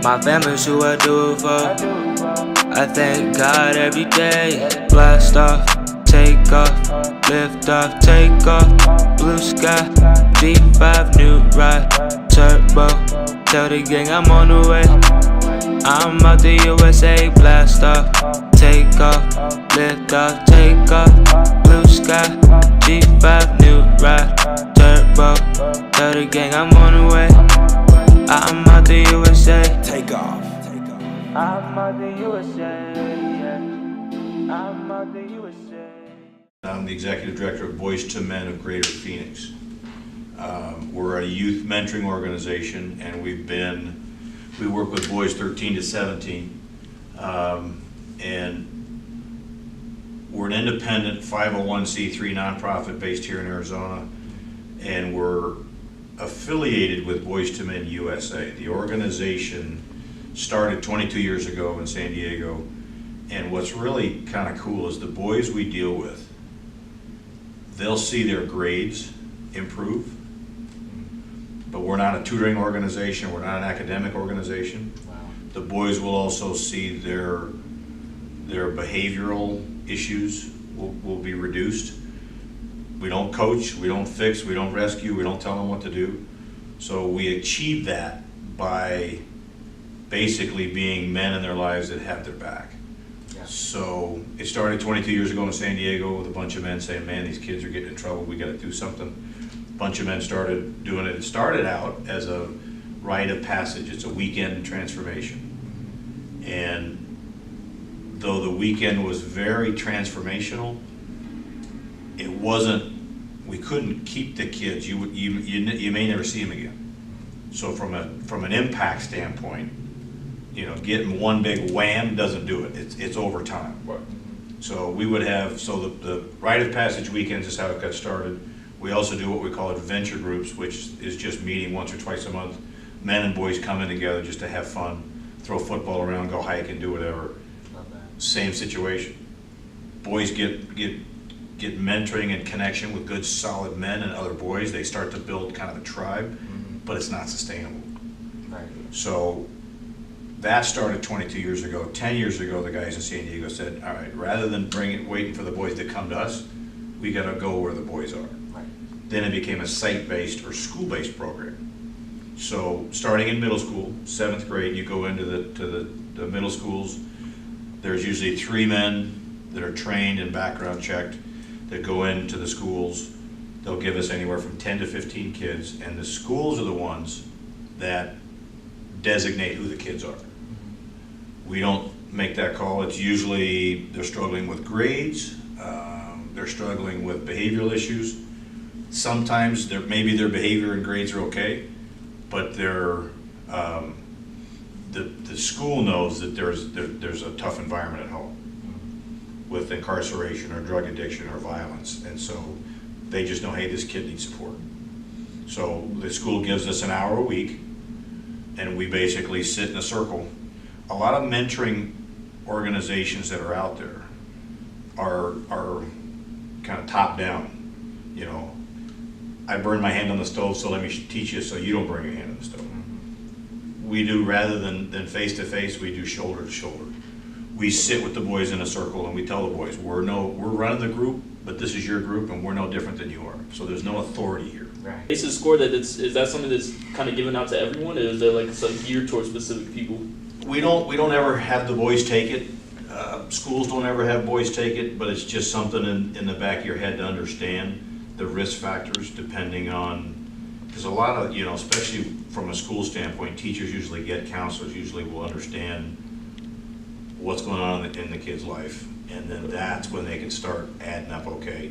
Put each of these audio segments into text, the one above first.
My family's who I do it for. I thank God every day. Blast off, take off, lift off, take off. Blue sky, G5 new ride, turbo. Tell the gang I'm on the way. I'm out the USA. Blast off, take off, lift off, take off. Blue sky, G5 new ride, turbo. Tell the gang I'm on the way. I'm out the USA. Take off. I'm out the USA. I'm out the USA. I'm the executive director of Boys to Men of Greater Phoenix. We're a youth mentoring organization, and we work with boys 13 to 17. And we're an independent 501c3 nonprofit based here in Arizona, and we're affiliated with Boys to Men USA. The organization started 22 years ago in San Diego, and what's really kind of cool is the boys we deal with, they'll see their grades improve, but we're not a tutoring organization, we're not an academic organization. Wow. The boys will also see their behavioral issues will be reduced. We don't coach, we don't fix, we don't rescue, we don't tell them what to do. So we achieve that by basically being men in their lives that have their back. Yeah. So it started 22 years ago in San Diego with a bunch of men saying, man, these kids are getting in trouble, we gotta do something. A bunch of men started doing it. It started out as a rite of passage. It's a weekend transformation. And though the weekend was very transformational, it wasn't, we couldn't keep the kids. You may never see them again. So from an impact standpoint, getting one big wham doesn't do it. It's over time. Right. So we would have, the rite of passage weekends is how it got started. We also do what we call adventure groups, which is just meeting once or twice a month. Men and boys coming together just to have fun, throw football around, go hike and do whatever. Love that. Same situation. Boys get mentoring and connection with good solid men and other boys. They start to build kind of a tribe, but it's not sustainable. Right. So that started 22 years ago. 10 years ago, the guys in San Diego said, all right, rather than waiting for the boys to come to us, we got to go where the boys are. Right. Then it became a site-based or school-based program. So starting in middle school, 7th grade, you go into the middle schools. There's usually 3 men that are trained and background checked that go into the schools. They'll give us anywhere from 10 to 15 kids, and the schools are the ones that designate who the kids are. We don't make that call. It's usually they're struggling with grades, they're struggling with behavioral issues. Sometimes maybe their behavior and grades are okay, but the school knows that there's a tough environment at home with incarceration or drug addiction or violence, and so they just know, hey, this kid needs support. So the school gives us an hour a week, and we basically sit in a circle. A lot of mentoring organizations that are out there are kind of top down. I burn my hand on the stove, so let me teach you so you don't burn your hand on the stove. We do, rather than face to face, we do shoulder to shoulder. We sit with the boys in a circle and we tell the boys, we're running the group, but this is your group and we're no different than you are. So there's no authority here. Right. Aces score is that something that's kind of given out to everyone, or is there like some geared towards specific people? We don't ever have the boys take it. Schools don't ever have boys take it, but it's just something in the back of your head to understand the risk factors depending on, because a lot of, especially from a school standpoint, teachers usually get, counselors usually will understand what's going on in the kid's life, and then that's when they can start adding up, okay,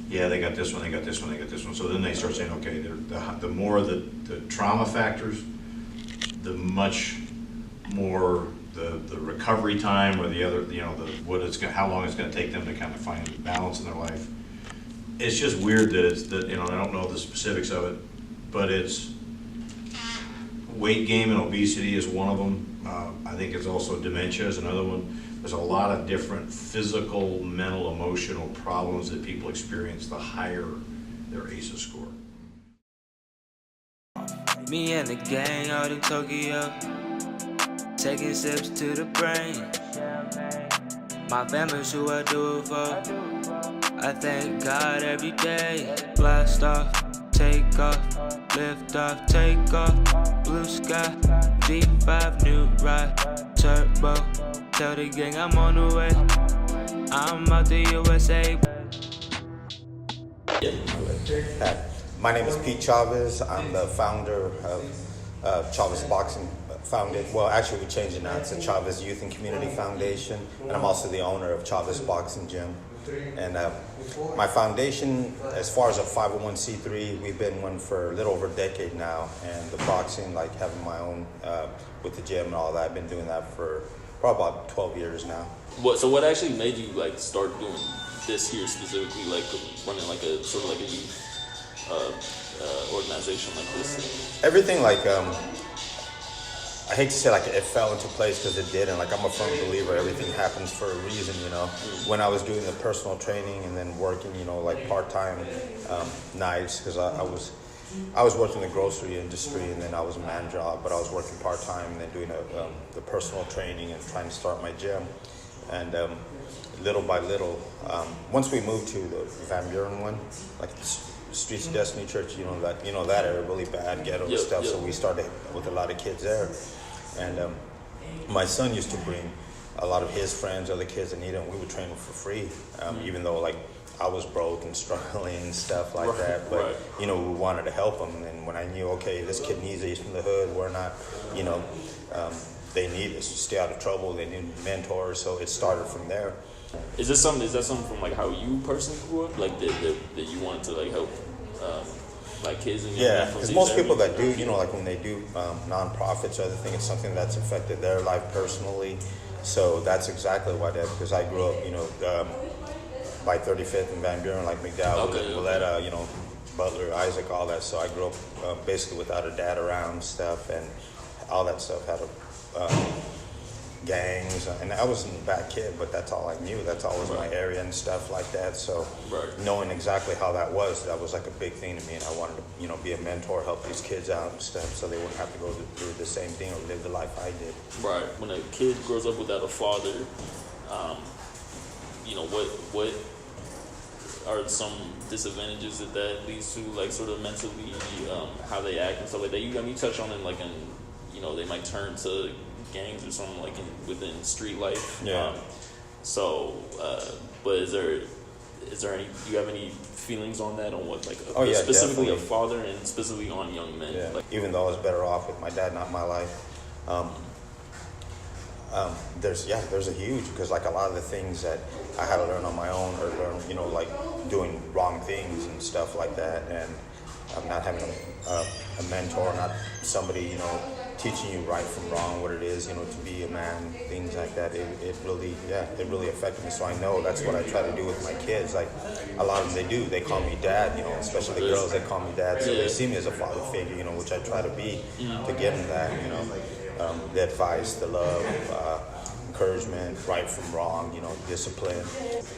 yeah, they got this one, they got this one, they got this one. So then they start saying, okay, the more the trauma factors, the much more the recovery time, or the other, how long it's going to take them to kind of find balance in their life. It's just weird that I don't know the specifics of it, but it's weight gain and obesity is one of them. I think it's also dementia is another one. There's a lot of different physical, mental, emotional problems that people experience the higher their ACEs score. Me and the gang out in Tokyo. taking sips to the brain. My family's who I do it for. I thank God every day. Blast off, take off, lift off, take off. Blue sky, G5 new ride, turbo. Tell the gang I'm on the way. I'm out the USA. Hi, my name is Pete Chavez. I'm the founder of Chavez Boxing. Actually we changed it now. It's the Chavez Youth and Community Foundation, and I'm also the owner of Chavez Boxing Gym. And my foundation, as far as a 501c3, we've been one for a little over a decade now. And the boxing, like having my own with the gym and all that, I've been doing that for probably about 12 years now. So what actually made you like start doing this here specifically, like running like a sort of like a youth organization like this? Everything like I hate to say like it fell into place because it did, and like I'm a firm believer everything happens for a reason, you know. When I was doing the personal training and then working, you know, like part-time nights, because I was working in the grocery industry, and then I was a man job, but I was working part-time and then doing the personal training and trying to start my gym. And little by little, once we moved to the Van Buren one, like the Streets of Destiny Church, you know that area, really bad ghetto stuff. So we started with a lot of kids there, and my son used to bring a lot of his friends, other kids that needed it, and we would train them for free, even though like I was broke and struggling and stuff like that. But you know, we wanted to help them, and then when I knew, okay, this kid needs it, he's from the hood, we're not, you know, they need us to stay out of trouble, they need mentors, so it started from there. Is that something from like how you personally grew up, like that you wanted to like help like kids and yeah, because most people that do, you know, like when they do nonprofits or other things, it's something that's affected their life personally. So that's exactly what I did, because I grew up, you know, by 35th and Van Buren, like McDowell, Valletta, you know, Butler, Isaac, all that. So I grew up basically without a dad around stuff, and all that stuff had gangs, and I wasn't a bad kid, but that's all I knew. That's always my area and stuff like that. So knowing exactly how that was like a big thing to me, and I wanted to, you know, be a mentor, help these kids out and stuff, so they wouldn't have to go through the same thing or live the life I did. Right. When a kid grows up without a father, you know, what are some disadvantages that leads to, like sort of mentally, how they act and stuff like that? You touch on it, like in, you know, they might turn to gangs or something like within street life. Yeah. But is there any? Do you have any feelings on that? On what, like, specifically definitely. a father and specifically on young men? Yeah. Like, even though I was better off with my dad, not my life. There's a huge, because like a lot of the things that I had to learn on my own, or learn, you know, like doing wrong things and stuff like that, and not having a mentor, not somebody, you know, teaching you right from wrong, what it is, you know, to be a man, things like that. It really affected me. So I know that's what I try to do with my kids. Like a lot of them, they call me dad, you know, especially the girls, they call me dad. So they see me as a father figure, you know, which I try to be, to give them that, you know, the advice, the love, encouragement, right from wrong, you know, discipline,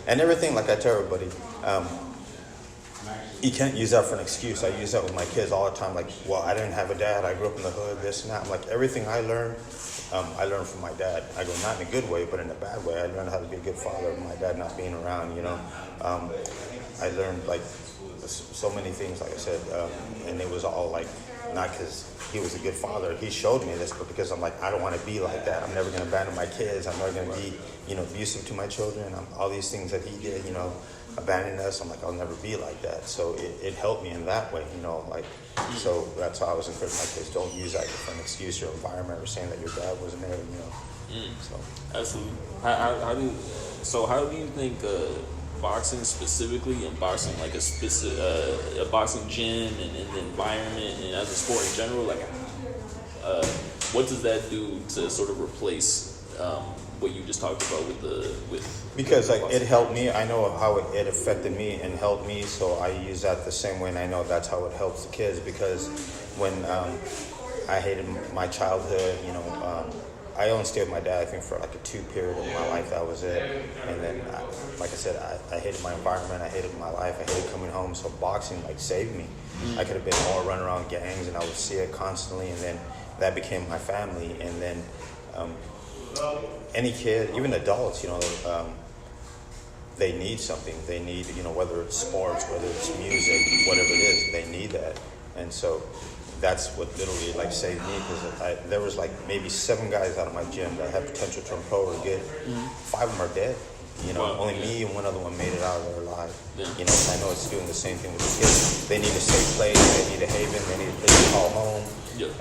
and everything. Like I tell everybody, you can't use that for an excuse. I use that with my kids all the time. Like, well, I didn't have a dad. I grew up in the hood, this and that. I'm like, everything I learned from my dad. I go, not in a good way, but in a bad way. I learned how to be a good father, my dad not being around, you know. I learned, like, so many things, like I said, and it was all, like, not because he was a good father. He showed me this, but because I'm like, I don't want to be like that. I'm never going to abandon my kids. I'm never going to be, you know, abusive to my children. All these things that he did, you know, abandoning us, I'm like, I'll never be like that. So it helped me in that way, you know, like, so that's how I was encouraging my kids, don't use that for an excuse, your environment, or saying that your dad wasn't there, you know. So absolutely. How do you think boxing specifically, and boxing like a boxing gym and the environment and as a sport in general, like what does that do to sort of replace what you just talked about because like it helped me. I know how it affected me and helped me, so I use that the same way, and I know that's how it helps the kids. Because when I hated my childhood, you know, I only stayed with my dad, I think, for like a 2 period of my life. That was it. And then, like I said, I hated my environment. I hated my life. I hated coming home. So boxing like saved me. I could have been more running around gangs, and I would see it constantly. And then that became my family. And then Any kid, even adults, they need something. They need, whether it's sports, whether it's music, whatever it is, they need that. And so that's what literally like saved me, because there was like maybe 7 guys out of my gym that had potential to turn pro or get. 5 of them are dead. Wow. Only me and one other one made it out of there alive. Yeah. I know it's doing the same thing with the kids. They need a safe place. They need a haven. They need a place to call home. Yeah.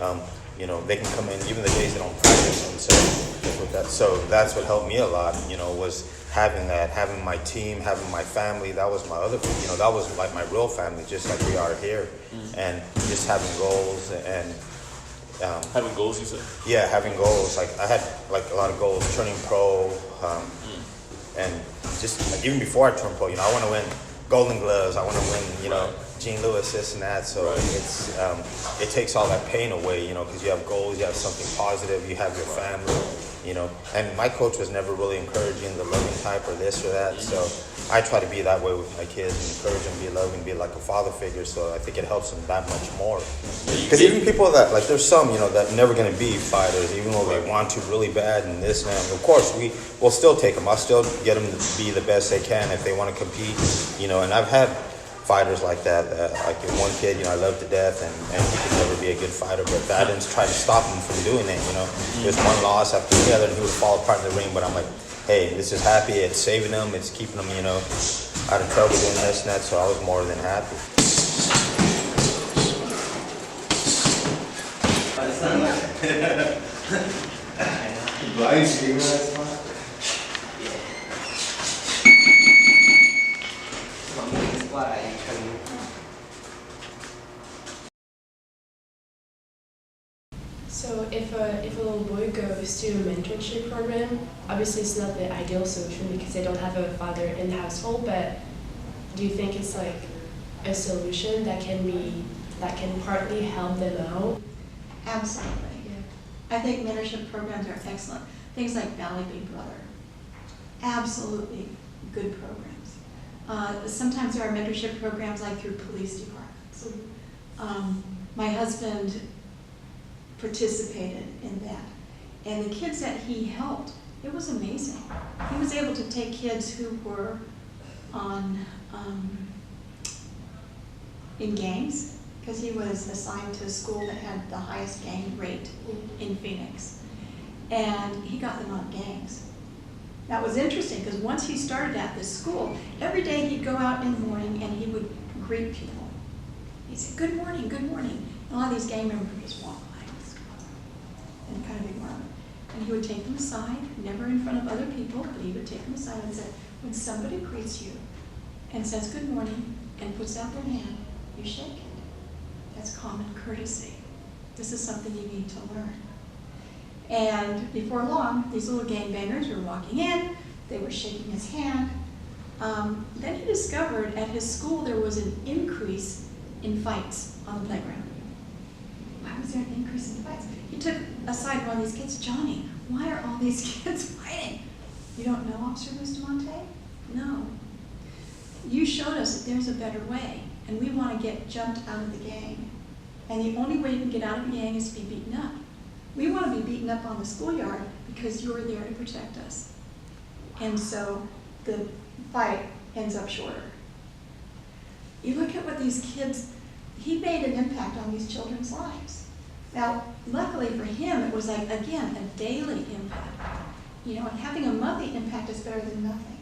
They can come in even the days they don't practice. And so that's what helped me a lot. Was having that, having my team, having my family. That was my other. That was like my real family, just like we are here, and just having goals and. Having goals, you said? Yeah, having goals. Like I had like a lot of goals, turning pro. And just like even before I turned pro, I want to win Golden Gloves. I want to win, Gene Lewis, this and that. So it's it takes all that pain away, because you have goals, you have something positive, you have your family, And my coach was never really encouraging the loving type or this or that. So I try to be that way with my kids and encourage them, be loving, be like a father figure. So I think it helps them that much more. Because even people that there's some, that never going to be fighters, even though they want to really bad and this and that. And of course, we will still take them. I'll still get them to be the best they can if they want to compete, And I've had fighters like that. Like one kid, I love to death, and he could never be a good fighter, but that didn't try to stop him from doing it. There's one loss after the other, and he would fall apart in the ring. But I'm like, hey, this is happy. It's saving him. It's keeping him, out of trouble doing this and that. So I was more than happy. So if a little boy goes to a mentorship program, obviously it's not the ideal solution because they don't have a father in the household, but do you think it's like a solution that can partly help them out? Absolutely. Yeah. I think mentorship programs are excellent. Things like Valley Big Brother, absolutely good programs. Sometimes there are mentorship programs like through police departments. My husband participated in that. And the kids that he helped, it was amazing. He was able to take kids who were in gangs, because he was assigned to a school that had the highest gang rate in Phoenix. And he got them out of gangs. That was interesting, because once he started at this school, every day he'd go out in the morning and he would greet people. He'd say, good morning, good morning. And a lot of these gang members would just walk by and kind of ignore him. And he would take them aside, never in front of other people, but he would take them aside and say, when somebody greets you and says good morning and puts out their hand, you shake it. That's common courtesy. This is something you need to learn. And before long, these little gangbangers were walking in, they were shaking his hand. Then he discovered at his school there was an increase in fights on the playground. Why was there an increase in fights? He took aside one of these kids, Johnny, why are all these kids fighting? You don't know Officer Bustamante? No. You showed us that there's a better way, and we want to get jumped out of the gang. And the only way you can get out of the gang is to be beaten up. We want to be beaten up on the schoolyard because you were there to protect us. And so the fight ends up shorter. You look at what these kids, he made an impact on these children's lives. Now, luckily for him, it was like, again, a daily impact. And having a monthly impact is better than nothing.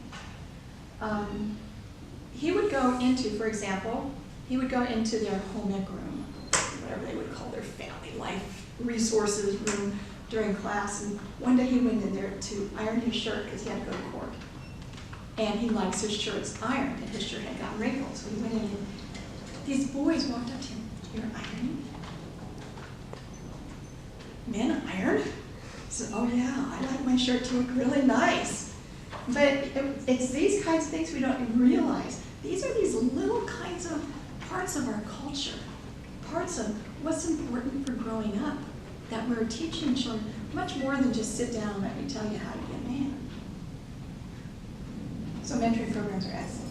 He would go into, for example, he would go into their home ec room, whatever they would call their family life resources room during class. And one day he went in there to iron his shirt because he had to go to court. And he likes his shirts ironed, and his shirt had gotten wrinkled. So he went in and these boys walked up to him, you're ironing? Men iron? He said, oh yeah, I like my shirt to look really nice. But it's these kinds of things we don't even realize. These are these little kinds of parts of our culture, parts of what's important for growing up, that we're teaching children much more than just sit down and let me tell you how to be a man. So mentoring programs are excellent.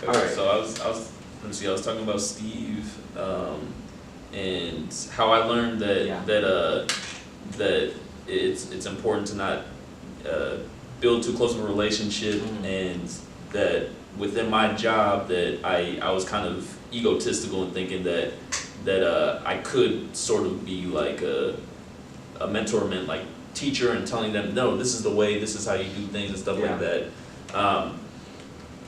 Okay, so I was talking about Steve, and how I learned that that it's important to not build too close of a relationship, and that within my job that I was kind of egotistical in thinking that I could sort of be like a mentor, like teacher, and telling them, no, this is the way, this is how you do things and stuff like that.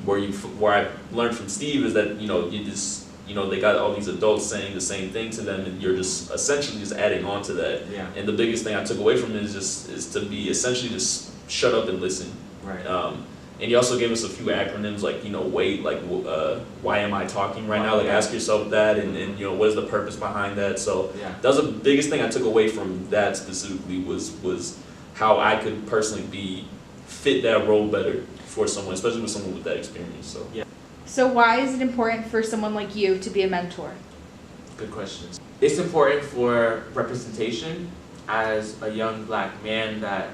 Where I learned from Steve is that, you just, they got all these adults saying the same thing to them, and you're just essentially just adding on to that. Yeah. And the biggest thing I took away from it is to be essentially just shut up and listen. Right. And he also gave us a few acronyms like, wait, like, why am I talking right now? Like, ask yourself that, and what is the purpose behind that? So Yeah. that was the biggest thing I took away from that specifically was how I could personally fit that role better for someone, especially with someone with that experience. So Yeah. So why is it important for someone like you to be a mentor? Good questions. It's important for representation as a young black man, that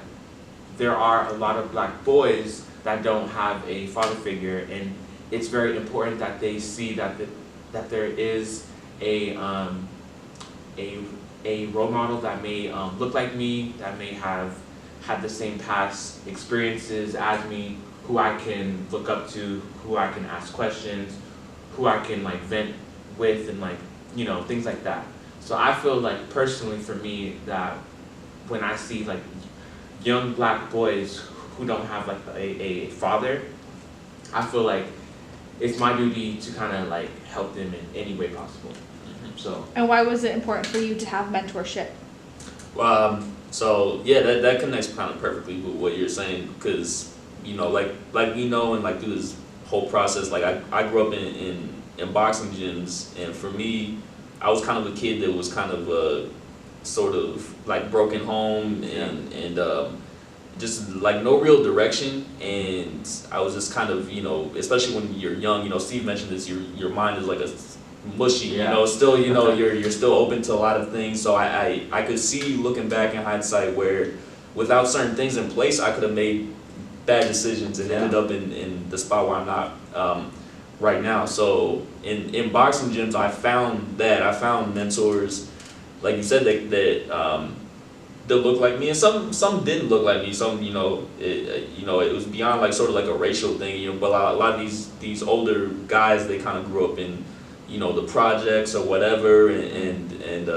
there are a lot of black boys that don't have a father figure, and it's very important that they see that there is a role model that may look like me, that may have had the same past experiences as me, who I can look up to, who I can ask questions, who I can like vent with, and things like that. So I feel like personally for me that when I see like young black boys who don't have like a father, I feel like it's my duty to kind of like help them in any way possible. So. And why was it important for you to have mentorship? So yeah, that connects kind of perfectly with what you're saying, because and like through this whole process, like I grew up in boxing gyms, and for me, I was kind of a kid that was kind of sort of like broken home, and just like no real direction, and I was just kind of especially when you're young, Steve mentioned this, your mind is like a mushy, still you're still open to a lot of things. So I could see, looking back in hindsight, where without certain things in place I could have made bad decisions and ended up in the spot where I'm not right now. So in boxing gyms I found mentors, like you said, that looked like me, and some didn't look like me. Some it was beyond like sort of like a racial thing, but a lot of these older guys, they kind of grew up in the projects or whatever, and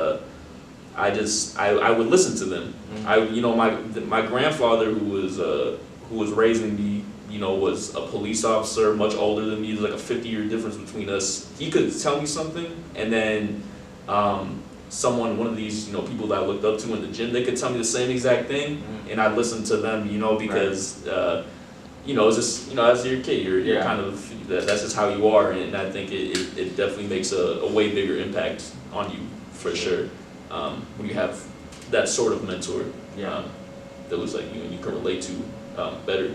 I would listen to them. My grandfather, who was raising me, was a police officer, much older than me. There's like a 50-year difference between us. He could tell me something, and then one of these people that I looked up to in the gym, they could tell me the same exact thing, and I'd listen to them, because it's just as your kid, you're kind of, that's just how you are, and I think it definitely makes a way bigger impact on you for sure, when you have that sort of mentor that was like you and you can relate to better.